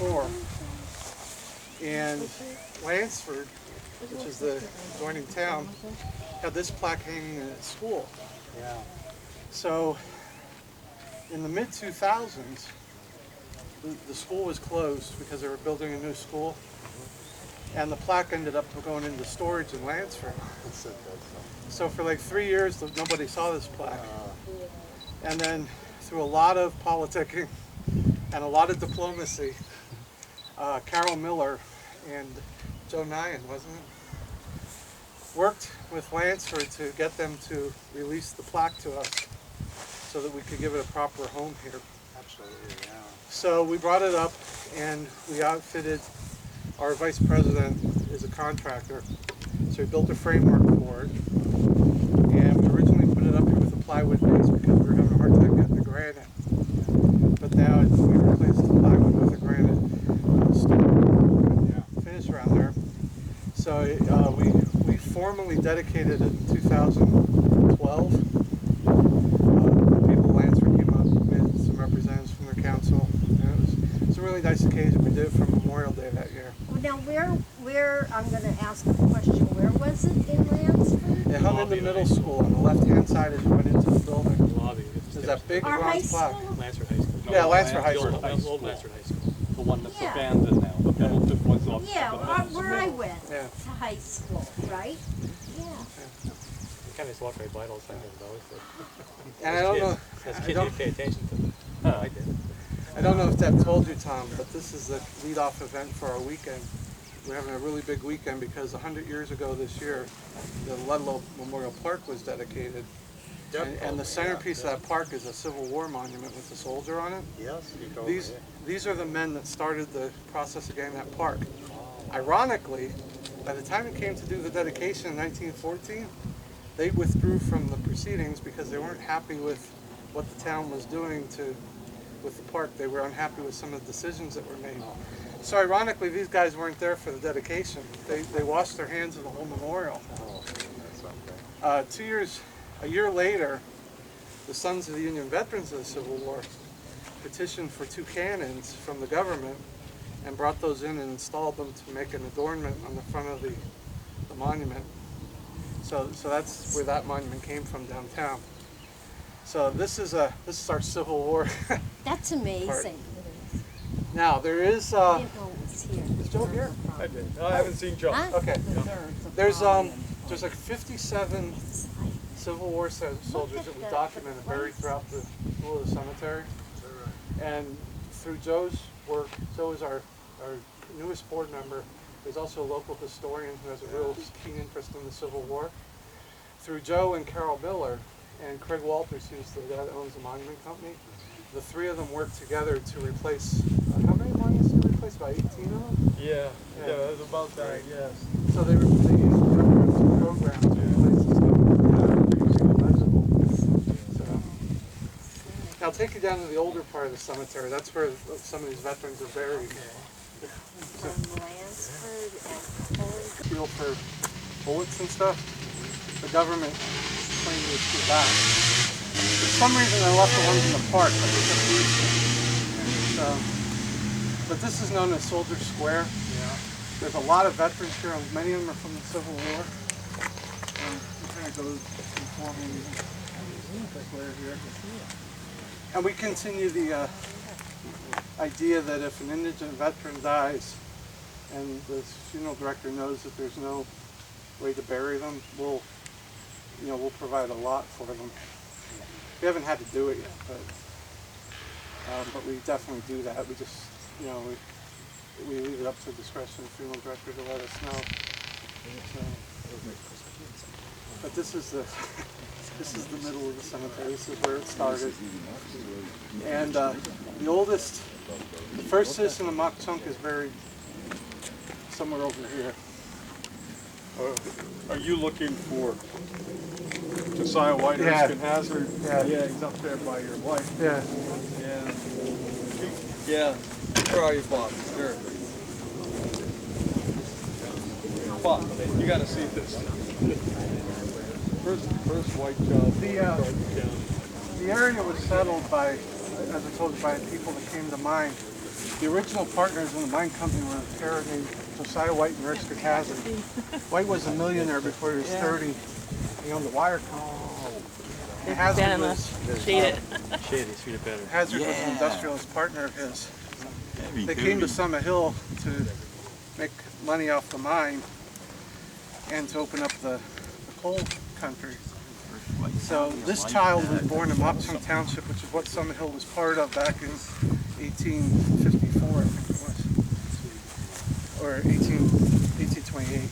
1904. And Lansford, which is the adjoining town, had this plaque hanging in its school. Yeah. So in the mid-2000s, the school was closed because they were building a new school, and the plaque ended up going into storage in Lansford. So for like 3 years, nobody saw this plaque. And then through a lot of politicking and a lot of diplomacy, Carol Miller and Joe Nyan, wasn't it, worked with Lansford to get them to release the plaque to us so that we could give it a proper home here. Absolutely, yeah. So we brought it up and we outfitted, our vice president is a contractor, so we built a framework for it. And we originally put it up here with a plywood base because we were having a hard time getting the granite. But now we replaced the plywood with a granite finish around there. So we formally dedicated it in 2012. People of Lansford came up with some representatives from the council. And it was a really nice occasion. We did it for Memorial Day that year. Now where I'm going to ask a question. Where was it in Lansford? It hung in the middle school on the left-hand side as you went into the building. Lobby. There's that big Our high bronze plaque. school? Lansford High School. Yeah, Lansford High School. Old Lansford High School. The one that's Yeah. abandoned now. The middle was up. Yeah, where I went Yeah. to high school, right? Yeah. You kind of just walk right by those things though. And I don't know. As I kids, don't- you pay attention to them. Oh, I did. I don't know if Deb told you, Tom, but this is the lead-off event for our weekend. We're having a really big weekend because 100 years ago this year, the Ludlow Memorial Park was dedicated. And the centerpiece of that park is a Civil War monument with a soldier on it. Yes, you go These are the men that started the process of getting that park. Ironically, by the time it came to do the dedication in 1914, they withdrew from the proceedings because they weren't happy with what the town was doing with the park. They were unhappy with some of the decisions that were made. So ironically, these guys weren't there for the dedication. They washed their hands of the whole memorial. A year later, the Sons of the Union Veterans of the Civil War petitioned for 2 cannons from the government and brought those in and installed them to make an adornment on the front of the monument. So that's where that monument came from downtown. So this is our Civil War. That's amazing. Now there is. I didn't know it was here. Is Joe here? I did. I haven't seen Joe. Huh? Okay. There's like 57 Civil War soldiers that we documented buried throughout the middle of the cemetery. And through Joe's work, Joe is our newest board member. He's also a local historian who has a real keen interest in the Civil War. Through Joe and Carol Miller and Craig Walters, who's the guy that owns the monument company, the 3 of them worked together to replace, how many monuments did we replace? About 18 of them? Yeah, it was about that, yes. So they used the program to replace the stuff legible. So, now I'll take you down to the older part of the cemetery. That's where some of these veterans are buried. From Lansford and Holy. Feel for bullets and stuff. The government claimed it was too bad. For some reason they left the ones in the park, but they kept using it. So, but this is known as Soldier Square. Yeah. There's a lot of veterans here, and many of them are from the Civil War. It kind of goes conforming square here. And we continue the idea that if an indigent veteran dies and the funeral director knows that there's no way to bury them, we'll provide a lot for them. We haven't had to do it yet, but we definitely do that. We just, we leave it up to the discretion of the funeral director to let us know. But this is the middle of the cemetery. This is where it started. And the first citizen of Mock Chunk is buried somewhere over here. Are you looking for Josiah Whitehurst and Hazard? Yeah. Yeah, he's up there by your wife. Yeah. Yeah. Where are you, Bob? There. Bob, you got to see this. First white child. The area was settled by, as I told you, by people that came to mine The original partners in the mine company were a pair named Josiah White and Erskine Hazard. White was a millionaire before he was 30. He owned the wire company. Hazard was Shade these feet are better. Hazard was an industrialist partner of his. They came to Summit Hill to make money off the mine and to open up the coal country. So this child was born in Mopsum Township, which is what Summit Hill was part of back in 1854, I think it was, or 1828.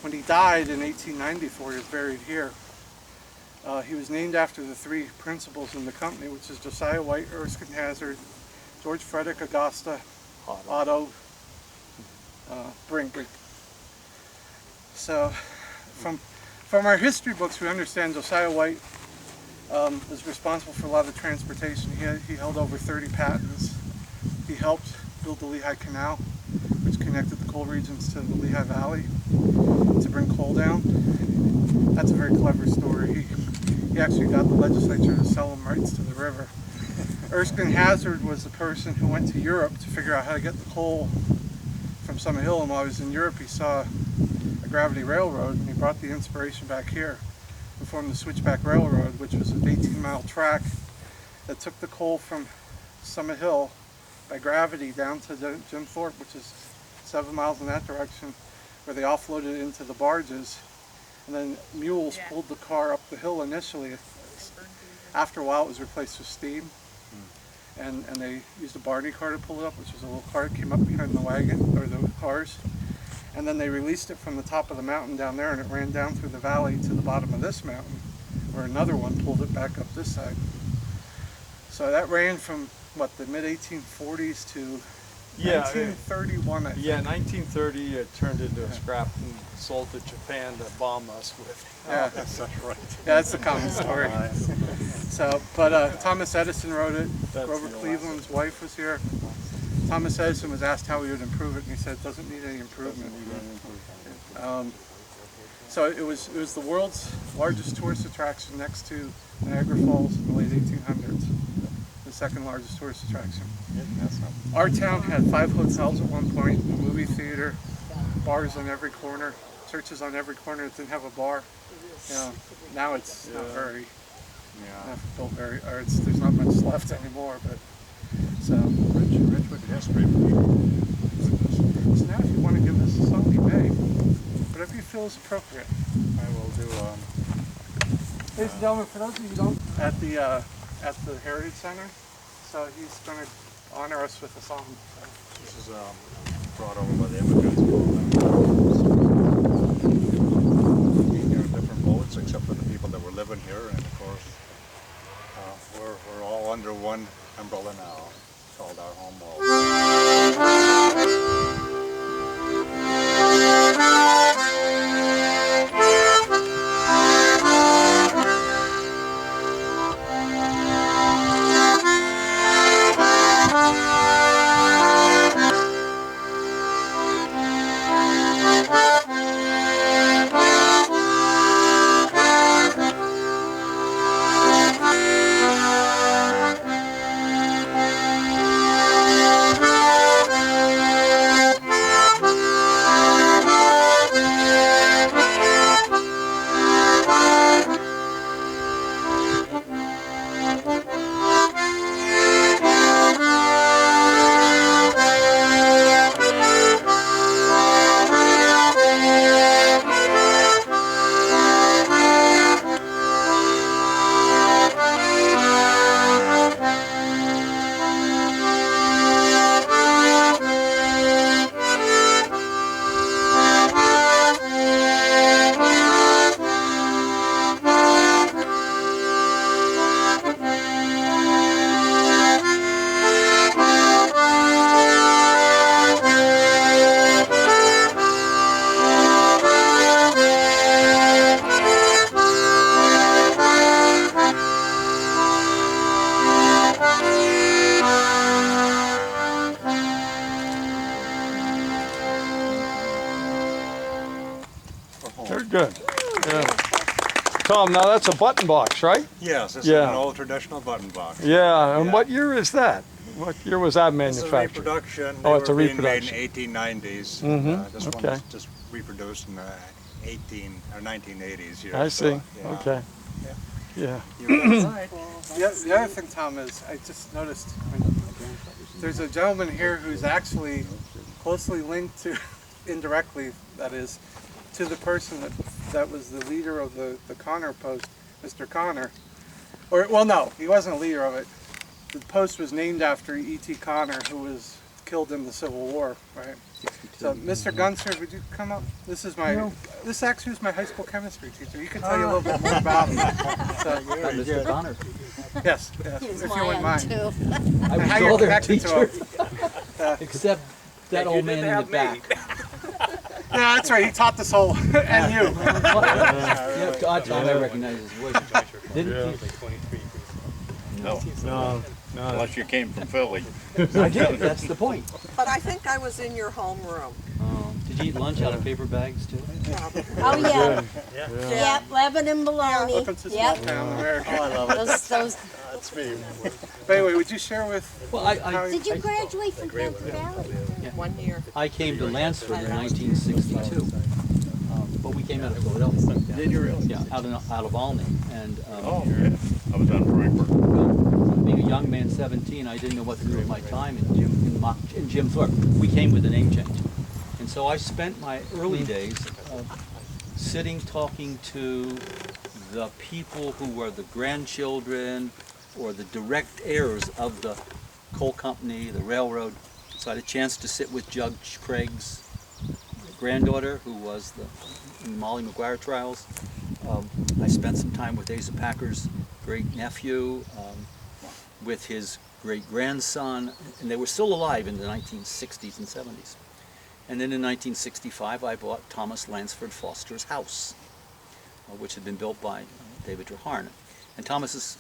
When he died in 1894, he was buried here. He was named after the three principals in the company, which is Josiah White, Erskine Hazard, George Frederick Augusta, Otto Brink. So from our history books, we understand Josiah White was responsible for a lot of the transportation. He held over 30 patents. He helped build the Lehigh Canal, which connected the coal regions to the Lehigh Valley to bring coal down. That's a very clever story. He actually got the legislature to sell him rights to the river. Erskine Hazard was the person who went to Europe to figure out how to get the coal from Summit Hill, and while he was in Europe he saw a gravity railroad, and he brought the inspiration back here and formed the Switchback Railroad, which was an 18-mile track that took the coal from Summit Hill by gravity down to Jim Thorpe, which is 7 miles in that direction, where they offloaded it into the barges, and then mules pulled the car up the hill initially. After a while it was replaced with steam, and they used a Barney car to pull it up, which was a little car that came up behind the wagon, or the cars, and then they released it from the top of the mountain down there, and it ran down through the valley to the bottom of this mountain, where another one pulled it back up this side. So that ran from, what, the mid-1840s to 1931, I think. Yeah, 1930 it turned into a scrap and sold to Japan to bomb us with. Yeah, that's right. Yeah, that's a common story. So, but Thomas Edison wrote it. That's Grover Cleveland's wife was here. Thomas Edison was asked how he would improve it, and he said it doesn't need any improvement. So it was the world's largest tourist attraction next to Niagara Falls in the late 1800s. The second largest tourist attraction. Our town had 5 hotels at one point, a movie theater, bars on every corner, churches on every corner that didn't have a bar. You know, now it's not very, not built very, or there's not much left anymore. But so Rich with history. So now, if you want to give us a song, you may. Whatever you feel is appropriate. I will do. Ladies and gentlemen, for those of you who don't, at the Heritage Center, so he's going to honor us with a song. So. This is brought over by the immigrants. Here in different boats, except for the people that were living here, and of course, we're all under one umbrella now, called our home world. Very good. Yeah. Tom, now that's a button box, right? Yes, it's Yeah. an old traditional button box. Yeah. And Yeah. what year is that? What year was that This is a manufactured? reproduction. Oh, They it's a were being made reproduction. in 1890s. This one okay. was just reproduced in the 1980s here. I so, see. yeah. Okay. Yeah. You're right. The other thing, Tom, is I just noticed there's a gentleman here who's actually closely linked to, indirectly, that is, to the person that was the leader of the Connor post, Mr. Connor. Or, well, no, he wasn't a leader of it. The post was named after E.T. Connor, who was killed in the Civil War, right? So, Mr. Gunser, would you come up? This is my, this actually was my high school chemistry teacher. He can tell you a little bit more about him. So, Mr. Connor. yes, He's if you wouldn't mine mind. too. I was How all you're their connected teacher, to him. except that old man in the back. Yeah, that's right. He taught this whole, and you. Yeah, odd time I recognize his voice. Didn't It he? was like 23 No. Unless you came from Philly. I did, that's the point. But I think I was in your homeroom. Did you eat lunch out of paper bags too? Oh, yeah. Yeah. Yep, lemon and bologna. Welcome to small Yep. town America. Oh, I love it. Those, That's me. But anyway, would you share with Well, how did you graduate from Panther Valley? 1 year. I came to Lansford in 1962, but we came out of Philadelphia. Did you really? Yeah, out of Alney, and Oh, yeah. I was on Frankfurt. well, being a young man, 17, I didn't know what to do with my time in Jim Thorpe. We came with a name change, and so I spent my early days sitting, talking to the people who were the grandchildren or the direct heirs of the coal company, the railroad. So I had a chance to sit with Judge Craig's granddaughter, who was in the Molly McGuire trials. I spent some time with Asa Packer's great nephew, with his great grandson, and they were still alive in the 1960s and 70s. And then in 1965, I bought Thomas Lansford Foster's house, which had been built by David Draharn. And Thomas's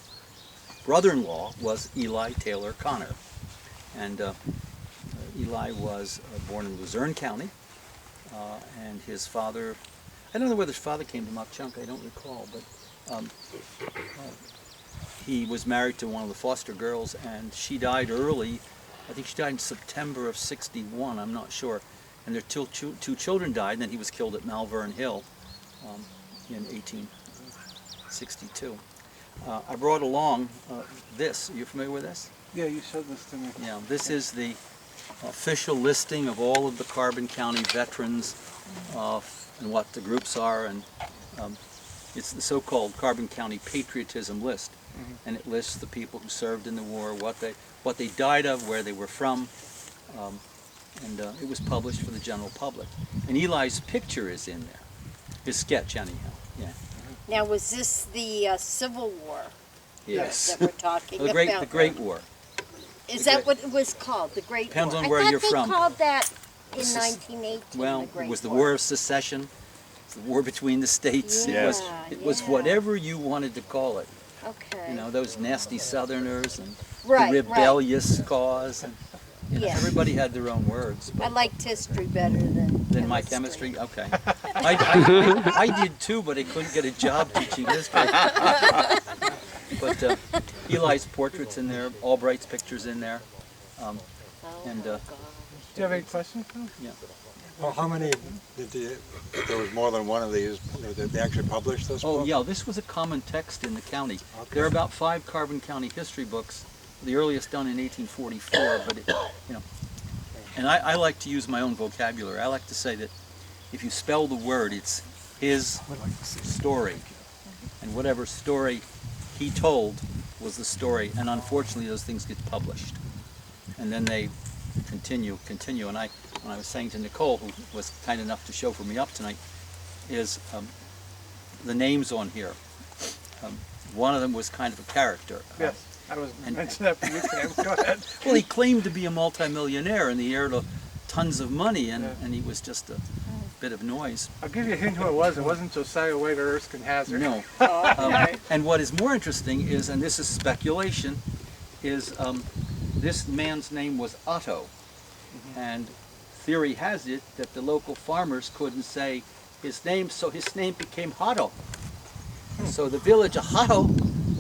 brother-in-law was Eli Taylor Connor. And Eli was born in Luzerne County, and his father, I don't know whether his father came to Mock Chunk, I don't recall, but he was married to one of the Foster girls, and she died early. I think she died in September of '61, I'm not sure. And their two children died, and then he was killed at Malvern Hill in 1862. I brought along this. Are you familiar with this? Yeah, you showed this to me. Yeah, this is the official listing of all of the Carbon County veterans and what the groups are, and it's the so-called Carbon County Patriotism List, and it lists the people who served in the war, what they died of, where they were from, and it was published for the general public. And Eli's picture is in there, his sketch anyhow. Yeah. Now, was this the Civil War Yes. that we're talking The about? Great War. Is that what it was called, the Great Depends War? on where you're I from. thought they called that in This is- 1918, Well, the Great it was the War. War of Secession, the war between the states. Yeah, It was yeah. whatever you wanted to call it. Okay. You know, those nasty Southerners and Right, the rebellious cause. And, you know, Yeah. everybody had their own words. I But liked history better than than my chemistry, okay. I did too, but I couldn't get a job teaching history. But Eli's portrait's in there, Albright's picture's in there. And Do you have any questions? yeah. Well, how many there was more than one of these, did they actually publish this Oh book? yeah, this was a common text in the county. Okay. There are about 5 Carbon County history books, the earliest done in 1844, but it, you know, and I like to use my own vocabulary. I like to say that if you spell the word, it's his story, and whatever story he told was the story, and unfortunately those things get published. And then they continue, and when I was saying to Nicole, who was kind enough to chauffeur me up tonight, is the names on here. One of them was kind of a character. Yes, I was and- mentioning that for you, Sam. Go ahead. Well, he claimed to be a multimillionaire and the heir to tons of money, and he was just a bit of noise. I'll give you a hint who it was. It wasn't Josiah Wade or Erskine Hazard. No. Okay. And what is more interesting is, and this is speculation, is this man's name was Otto. And theory has it that the local farmers couldn't say his name, so his name became Hotto. So the village of Hotto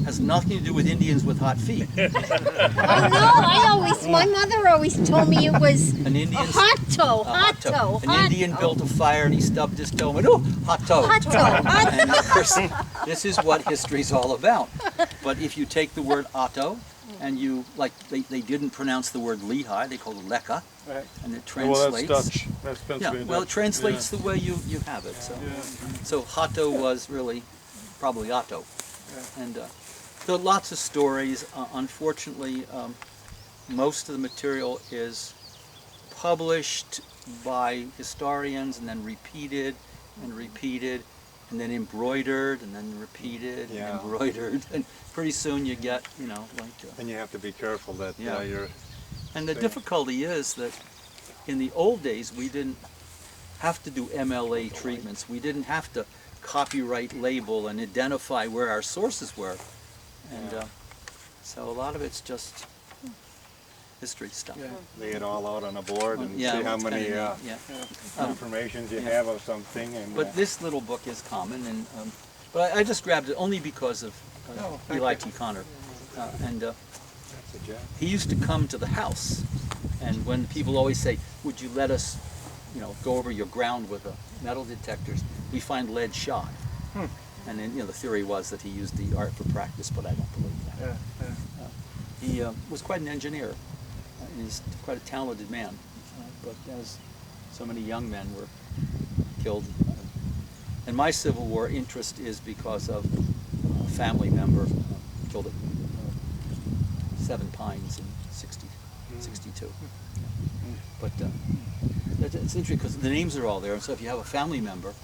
has nothing to do with Indians with hot feet. Oh no, my mother always told me it was An Indian, hot toe, hot toe, An Indian built a fire and he stubbed his toe and went, oh, hot toe. hot toe, hot And of course, this is what history's all about. But if you take the word Otto and you, like, they didn't pronounce the word Lehigh, they called it Lecca, Right. and it Well, translates. that's Dutch. That's Yeah, Pennsylvania well, it Dutch. translates the way you have it. So Otto was really probably Otto. And there are lots of stories. Unfortunately, most of the material is published by historians and then repeated and repeated and then embroidered and then repeated and Yeah. embroidered. And pretty soon you get, you know, like... And you have to be careful that Yeah. you're. And the difficulty is that in the old days we didn't have to do MLA treatments. We didn't have to copyright label and identify where our sources were. And so a lot of it's just history stuff. Yeah. Lay it all out on a board and Yeah, see how it's many kinda neat, yeah. informations you yeah. have of something. And But this little book is common, and but I just grabbed it only because of Oh, thank Eli you. T. Connor, and that's a gem. he used to come to the house, and when people always say, "Would you let us, you know, go over your ground with the metal detectors?" We find lead shot, and then, you know, the theory was that he used the art for practice, but I don't believe that. Yeah, yeah. He was quite an engineer. He's quite a talented man, but as so many young men were killed. And my Civil War interest is because of a family member killed at Seven Pines in 62. But it's interesting because the names are all there, and so if you have a family member,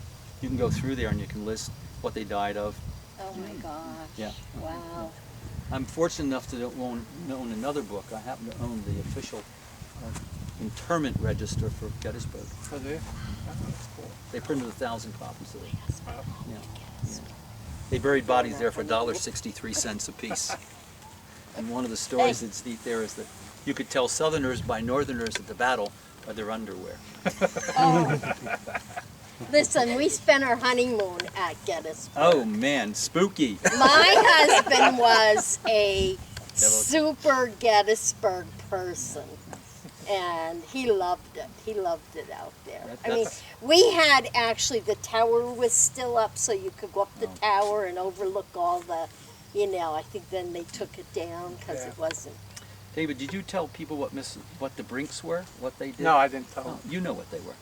you can go through there and you can list what they died of. Oh my gosh. Yeah. Wow. I'm fortunate enough to own another book. I happen to own the official interment register for Gettysburg. Oh, do you? They printed 1,000 copies of it. Wow. Yeah. They buried bodies there for $1.63 a piece. And one of the stories that's neat there is that you could tell Southerners by Northerners at the battle by their underwear. Oh. Listen, we spent our honeymoon at Gettysburg. Oh man, spooky. My husband was a super Gettysburg person, and he loved it. He loved it out there. I mean, That's- we had actually, the tower was still up, so you could go up the tower and overlook all the, you know, I think then they took it down because it wasn't. David, did you tell people what the Brinks were? What they did? No, I didn't tell Oh, him. you know what they were.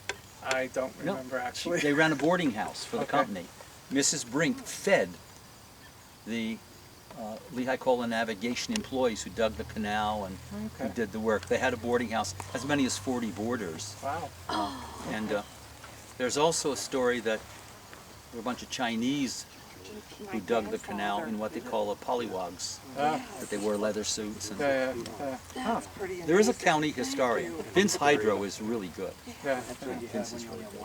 I don't No. remember actually. They ran a boarding house for the Okay. company. Mrs. Brink fed the Lehigh Cola Navigation employees who dug the canal and who Okay. did the work. They had a boarding house, as many as 40 boarders. Wow. And there's also a story that there were a bunch of Chinese who dug the canal in what they call a pollywogs, Ah, that they wore leather suits. And yeah, yeah, That's pretty there is a amazing. county historian. Vince Hydro is really good. yeah. Vince is really good.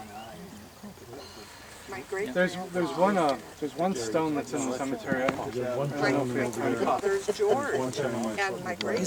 My great There's one stone that's in the cemetery. I don't know if we have time to talk. there's George and my great